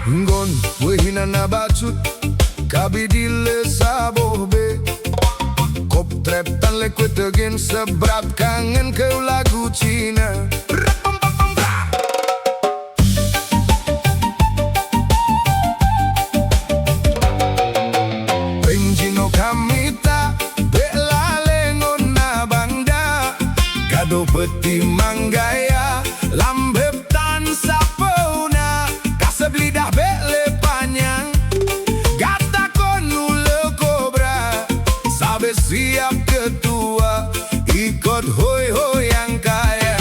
Ngon wehina na bacut kabidile sabohbe kop trap tan le kwetegen sebrat kangen ke lagu Cina. Penjino kamita bela lengon na bangda kado peti manggaya lambep tan sapona kasep lidah bele panjang gata konule kobra sabe siap ketua ikut hoi hoi yang kaya.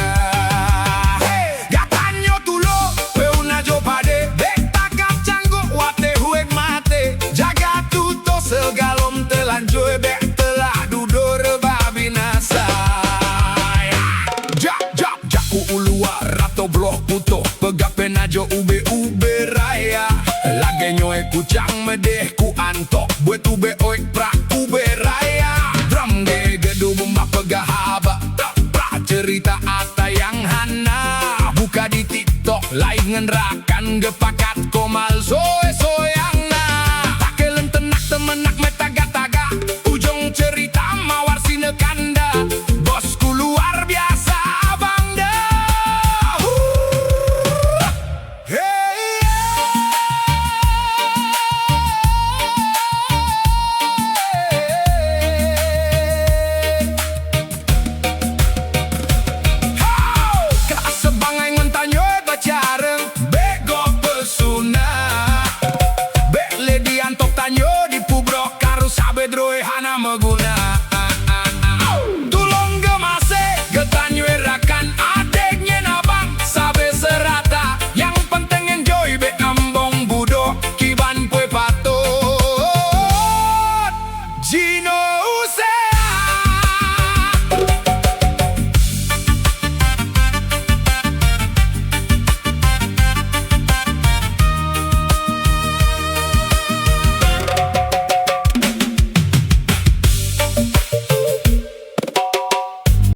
Gatanyo tulo peuna jo pade beta kacanggo wate huek mate jaga tuto segalom telanjoy bek telah dudor babinasa. Jak ku ulua rato bloh puto pegak penajo ube raya lage nyoe kucang medeh ku antok buat ube oik prak ube raya drum ge gedu bumba pegahaba pra cerita ata yang hana buka di TikTok live ngenrakan gepak